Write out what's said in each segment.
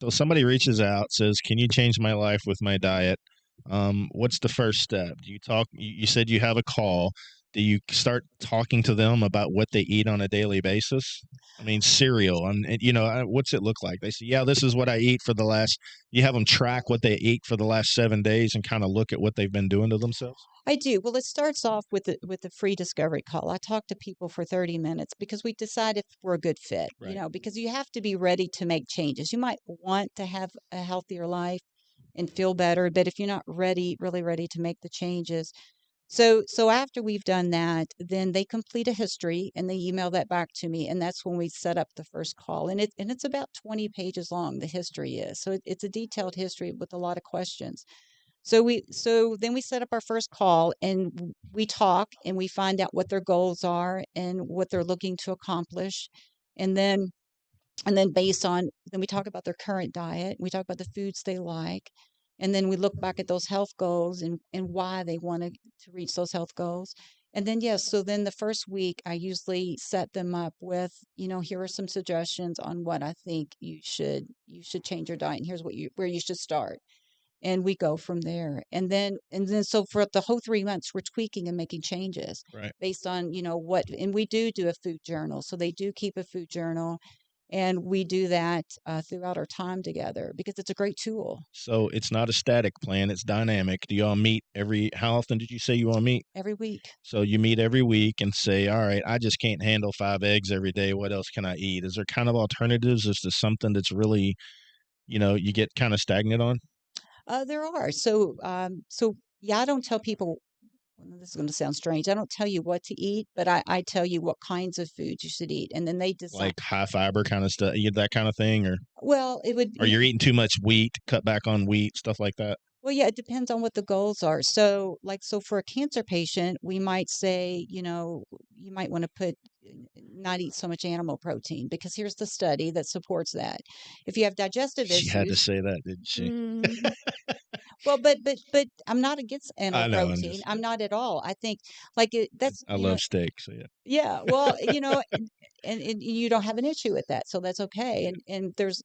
So somebody reaches out, says, "Can you change my life with my diet?" What's the first step? Do you talk? You said you have a call. Do you start talking to them about what they eat on a daily basis? I mean, cereal, and what's it look like? They say, "Yeah, this is what I eat for the last." You have them track what they eat for the last 7 days and kind of look at what they've been doing to themselves. I do. Well, it starts off with the free discovery call. I talk to people for 30 minutes because we decide if we're a good fit, Right. because you have to be ready to make changes. You might want to have a healthier life and feel better, but if you're not ready, really ready to make the changes. So after we've done that, then they complete a history and they email that back to me, and that's when we set up the first call. And it's about 20 pages long, the history is. So it's a detailed history with a lot of questions. So then we set up our first call and we talk and we find out what their goals are and what they're looking to accomplish. And then based on then we talk about their current diet, we talk about the foods they like, and then we look back at those health goals and why they want to reach those health goals. And then yes, so then the first week I usually set them up with, here are some suggestions on what I think you should change your diet and here's where you should start, and we go from there. And then so for the whole 3 months we're tweaking and making changes Right. based on what. And we do a food journal, so they do keep a food journal, and we do that throughout our time together because it's a great tool. So it's not a static plan; it's dynamic. Do y'all meet every? How often did you say you all meet? Every week. So you meet every week and say, "All right, I just can't handle 5 eggs every day. What else can I eat?" Is there kind of alternatives? Is there something that's really, you get kind of stagnant on? There are. So yeah, I don't tell people, well, this is going to sound strange. I don't tell you what to eat, but I tell you what kinds of foods you should eat, and then they decide. Like high fiber kind of stuff, you that kind of thing, or Well, it would, or you're eating too much wheat, cut back on wheat, stuff like that. well, yeah, it depends on what the goals are. So for a cancer patient, we might say, you might want to not eat so much animal protein because here's the study that supports that. If you have digestive She had to issues, say that, didn't she? mm, well, but I'm not against animal I know. I'm protein. just. I'm not at all. I think like that's I love steak, so yeah. yeah, well, and you don't have an issue with that, so that's okay. And there's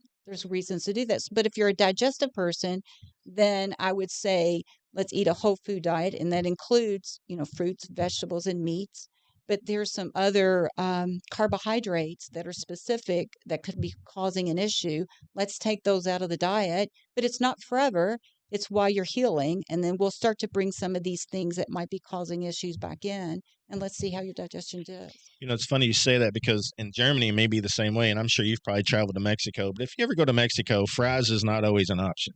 reasons to do this. But if you're a digestive person, then I would say let's eat a whole food diet, and that includes, fruits, vegetables, and meats. But there's some other carbohydrates that are specific that could be causing an issue. Let's take those out of the diet, but it's not forever. It's while you're healing, and then we'll start to bring some of these things that might be causing issues back in, and let's see how your digestion does. It's funny you say that because in Germany it may be the same way, and I'm sure you've probably traveled to Mexico. But if you ever go to Mexico, fries is not always an option.